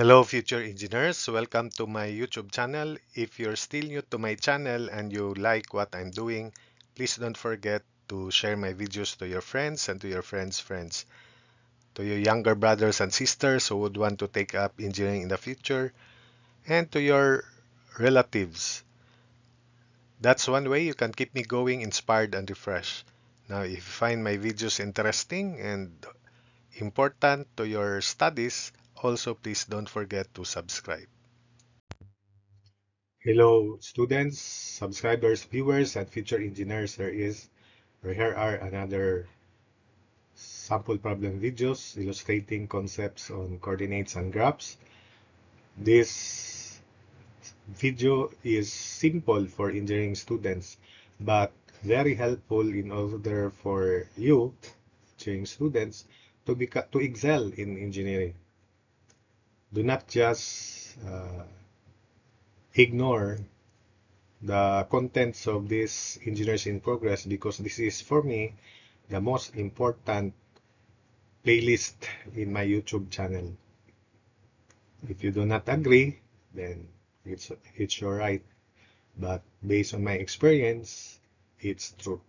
Hello future engineers, welcome to my YouTube channel. If you're still new to my channel and you like what I'm doing, please don't forget to share my videos to your friends and to your friends' friends. To your younger brothers and sisters who would want to take up engineering in the future, and to your relatives. That's one way you can keep me going, inspired and refreshed. Now, if you find my videos interesting and important to your studies, also please don't forget to subscribe. Hello, students, subscribers, viewers, and future engineers. Here are another sample problem videos illustrating concepts on coordinates and graphs. This video is simple for engineering students, but very helpful in order for you, engineering students, to excel in engineering. Do not just ignore the contents of this Engineers in Progress, because this is for me the most important playlist in my YouTube channel. If you do not agree, then it's your right, but based on my experience, it's true.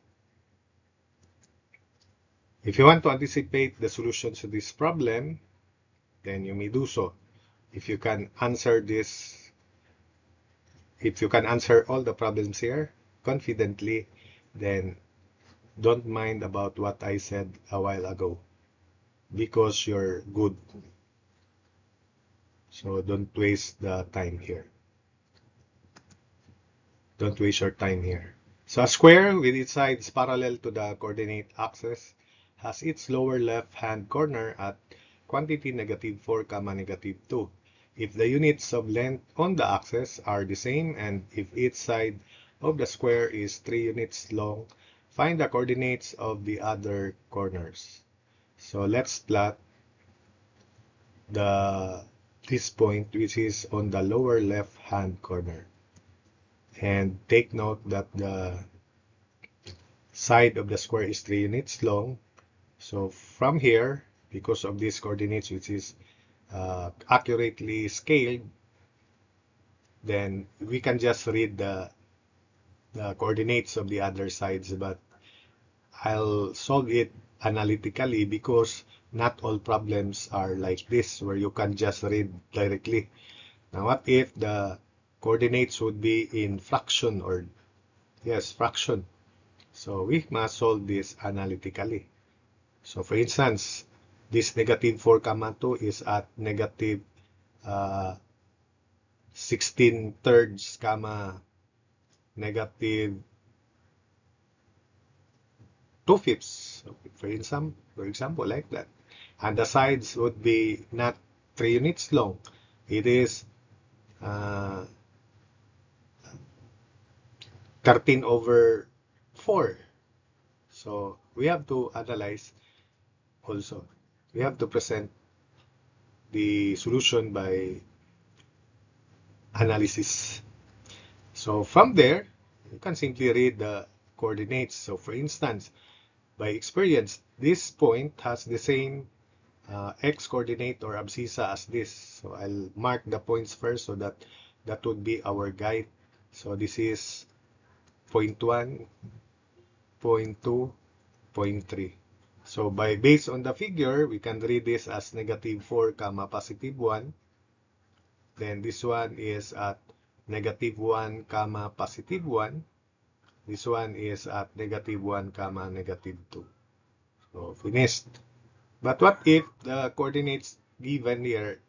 If you want to anticipate the solutions to this problem, then you may do so. If you can answer this, if you can answer all the problems here confidently, then don't mind about what I said a while ago, because you're good. So don't waste the time here. Don't waste your time here. So a square with its sides parallel to the coordinate axis has its lower left-hand corner at quantity -4, -2. If the units of length on the axis are the same and if each side of the square is 3 units long, find the coordinates of the other corners. So let's plot this point, which is on the lower left hand corner, and take note that the side of the square is 3 units long. So from here, because of these coordinates, which is accurately scaled, then we can just read the coordinates of the other sides, but I'll solve it analytically, because not all problems are like this where you can just read directly. Now, what if the coordinates would be in fraction, or yes, fraction? So we must solve this analytically. So for instance, this -4, 2 is at negative uh, 16 thirds, negative 2 fifths. So for example, like that. And the sides would be not 3 units long. It is uh, 13/4. So we have to analyze also. We have to present the solution by analysis. So from there, you can simply read the coordinates. So for instance, by experience, this point has the same x coordinate or abscissa as this. So I'll mark the points first, so that would be our guide. So this is point 1, point 2, point 3. So based on the figure, we can read this as -4, +1. Then this one is at -1, +1. This one is at -1, -2. So finished. But what if the coordinates given here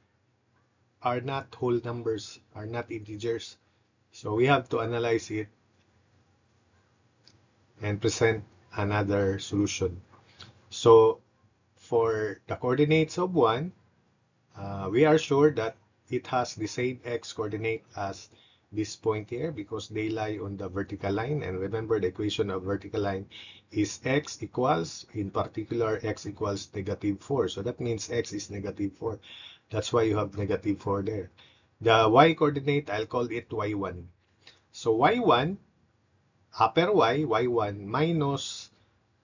are not whole numbers, are not integers? So we have to analyze it and present another solution. So for the coordinates of 1, we are sure that it has the same x coordinate as this point here, because they lie on the vertical line. And remember, the equation of vertical line is x equals, in particular, x equals -4. So that means x is -4. That's why you have -4 there. The y coordinate, I'll call it y1. So y1, upper y1 minus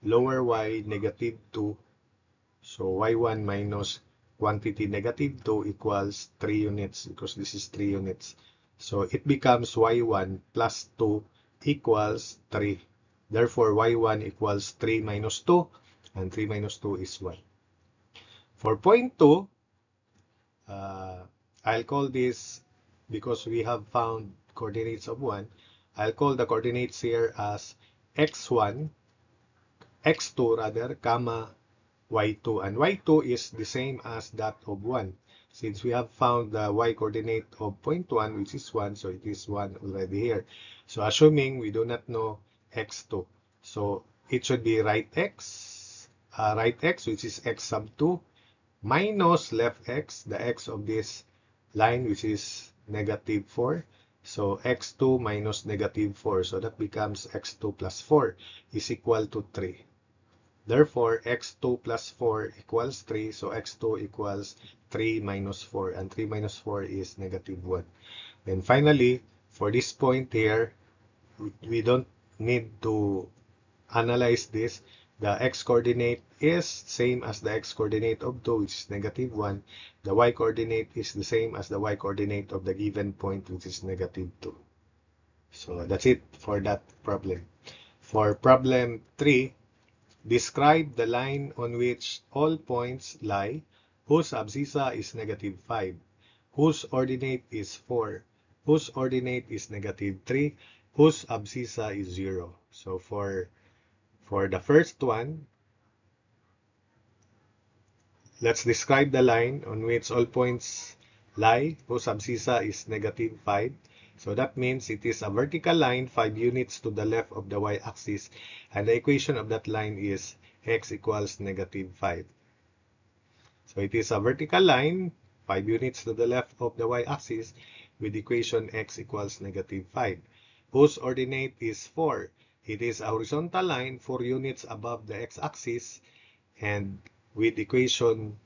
lower y -2. So y1 minus quantity negative 2 equals 3 units because this is 3 units. So it becomes y1 plus 2 equals 3. Therefore, y1 equals 3 minus 2, and 3 minus 2 is 1. For point 2, I'll call this, because we have found coordinates of 1, I'll call the coordinates here as x1, x2 rather, comma, y2. And y2 is the same as that of 1. Since we have found the y coordinate of point 1, which is 1, so it is 1 already here. So assuming we do not know x2, so it should be right x, which is x sub 2, minus left x, the x of this line, which is negative 4. So x2 minus negative 4. So that becomes x2 plus 4 is equal to 3. Therefore, x2 plus 4 equals 3. So x2 equals 3 minus 4. And 3 minus 4 is negative 1. Then finally, for this point here, we don't need to analyze this. The x-coordinate is same as the x-coordinate of 2, which is negative 1. The y-coordinate is the same as the y-coordinate of the given point, which is negative 2. So that's it for that problem. For problem 3, describe the line on which all points lie, whose abscissa is negative 5, whose ordinate is 4, whose ordinate is negative 3, whose abscissa is 0. So for the first one, let's describe the line on which all points lie, whose abscissa is negative 5. So that means it is a vertical line 5 units to the left of the y-axis, and the equation of that line is x equals negative 5. So it is a vertical line 5 units to the left of the y-axis with equation x equals negative 5, whose ordinate is 4. It is a horizontal line 4 units above the x-axis and with equation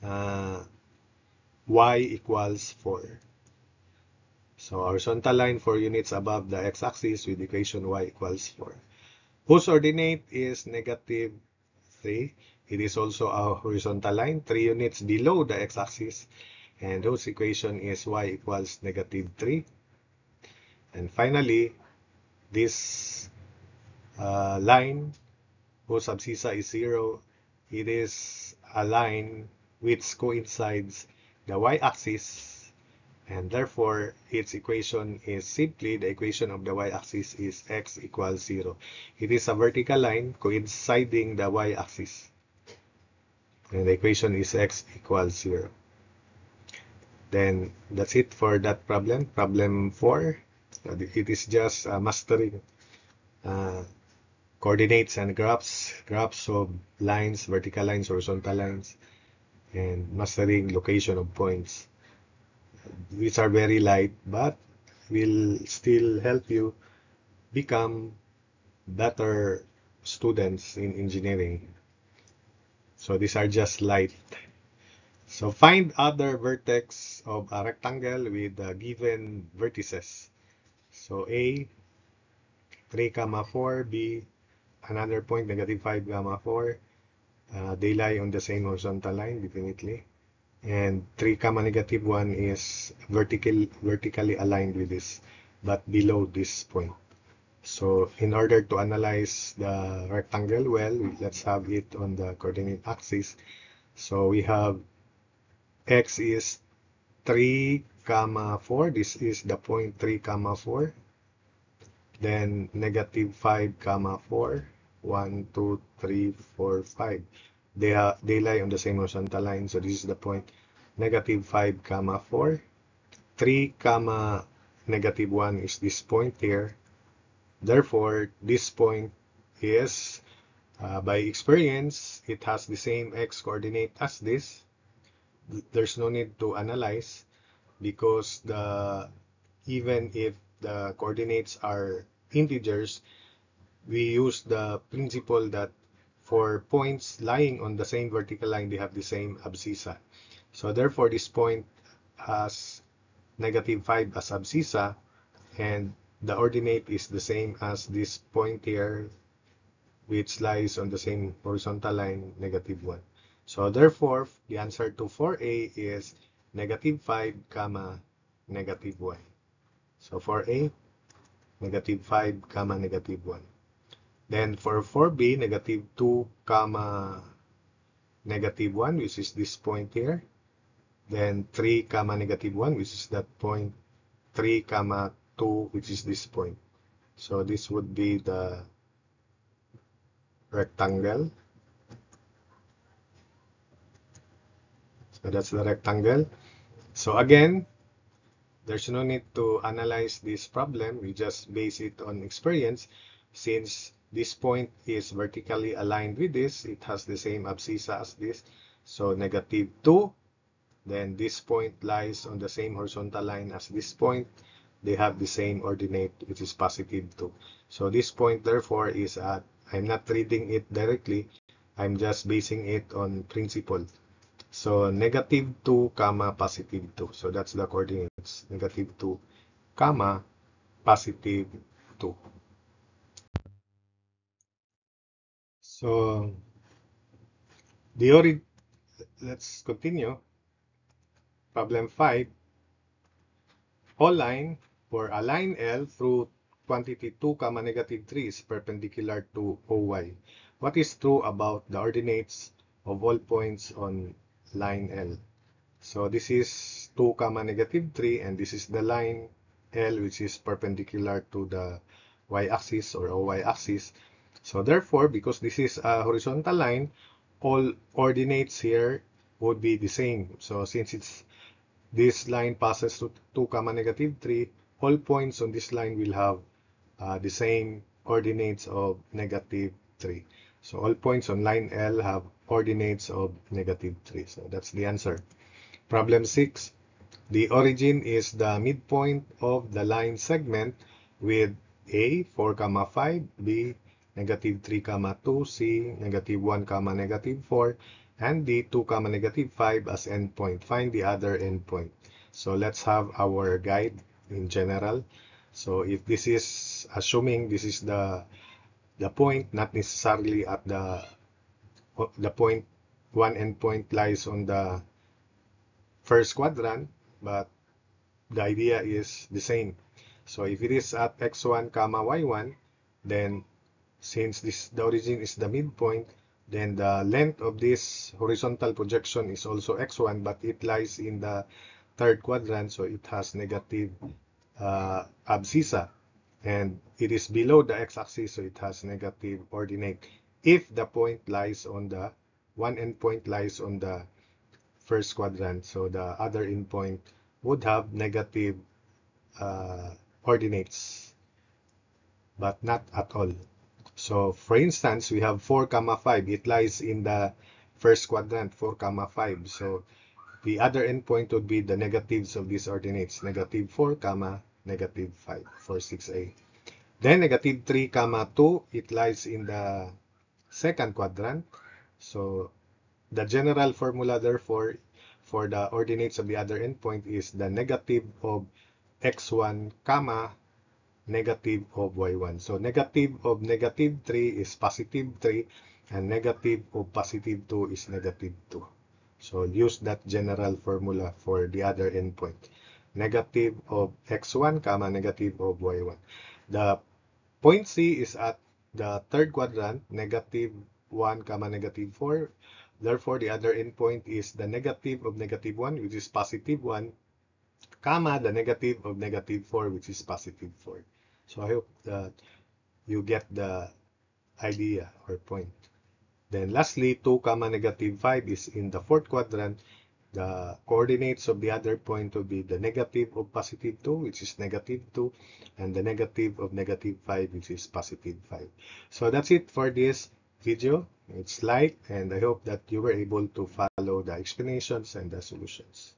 y equals 4. So horizontal line 4 units above the x-axis with equation y equals 4. Whose ordinate is negative 3. It is also a horizontal line 3 units below the x-axis, and whose equation is y equals negative 3. And finally, this line whose abscissa is 0, it is a line which coincides the y-axis, and therefore its equation is simply the equation of the y-axis is x equals 0. It is a vertical line coinciding the y-axis, and the equation is x equals 0. Then that's it for that problem. Problem 4, it is just mastering coordinates and graphs of lines, vertical lines, horizontal lines, and mastering location of points, which are very light but will still help you become better students in engineering. So these are just light. So find other vertex of a rectangle with given vertices. So A, 3, 4, B, another point, negative 5, 4. They lie on the same horizontal line, definitely. And 3, negative 1 is vertically aligned with this, but below this point. So in order to analyze the rectangle well, let's have it on the coordinate axis. So we have x is 3, 4. This is the point 3, 4. Then negative 5, 4. 1, 2, 3, 4, 5. They lie on the same horizontal line. So this is the point negative 5, 4. 3, negative 1 is this point here. Therefore, this point is, by experience, it has the same x coordinate as this. There's no need to analyze because even if the coordinates are integers, we use the principle that for points lying on the same vertical line, they have the same abscissa. So therefore, this point has negative 5 as abscissa, and the ordinate is the same as this point here, which lies on the same horizontal line, negative 1. So therefore, the answer to 4A is negative 5, comma, negative 1. So 4A, negative 5, comma, negative 1. Then for 4B, negative 2, comma, negative 1, which is this point here. Then 3, comma, negative 1, which is that point. 3, comma, 2, which is this point. So this would be the rectangle. So that's the rectangle. So again, there's no need to analyze this problem. We just base it on experience. Since this point is vertically aligned with this, it has the same abscissa as this. So negative 2. Then this point lies on the same horizontal line as this point. They have the same ordinate, which is positive 2. So this point, therefore, is at, I'm not reading it directly. I'm just basing it on principle. So negative 2, comma, positive 2. So that's the coordinates. Negative 2, comma, positive 2. So let's continue. Problem 5. All line for a line L through quantity 2, comma, negative 3 is perpendicular to OY. What is true about the ordinates of all points on line L? So this is 2, comma, negative 3, and this is the line L, which is perpendicular to the y-axis or OY-axis. So therefore, because this is a horizontal line, all ordinates here would be the same. So since this line passes to 2, comma, negative 3, all points on this line will have the same coordinates of negative 3. So all points on line L have coordinates of negative 3. So that's the answer. Problem 6. The origin is the midpoint of the line segment with A, 4, 5, B, negative 3, 2, C, negative 1, negative 4, and D, 2, negative 5 as endpoint. Find the other endpoint. So let's have our guide in general. So if this is assuming this is the point, not necessarily at the point, one endpoint lies on the first quadrant, but the idea is the same. So if it is at x1, y1, then since the origin is the midpoint, then the length of this horizontal projection is also x1, but it lies in the third quadrant, so it has negative abscissa, and it is below the x-axis, so it has negative ordinate. If the point lies on the one endpoint lies on the first quadrant, so the other endpoint would have negative coordinates, but not at all. So for instance, we have 4, 5. It lies in the first quadrant, 4, 5. So the other endpoint would be the negatives of these ordinates, negative 4, negative 5 for 6A. Then negative 3, 2, it lies in the second quadrant. So the general formula, therefore, for the ordinates of the other endpoint is the negative of x1, negative of y1. So negative of negative 3 is positive 3, and negative of positive 2 is negative 2. So use that general formula for the other endpoint. Negative of x1, negative of y1. The point C is at the third quadrant, negative 1, negative 4. Therefore, the other endpoint is the negative of negative 1, which is positive 1, the negative of negative 4, which is positive 4. So I hope that you get the idea or point. Then lastly, 2, negative 5 is in the fourth quadrant. The coordinates of the other point will be the negative of positive 2, which is negative 2, and the negative of negative 5, which is positive 5. So that's it for this video. It's light, and I hope that you were able to follow the explanations and the solutions.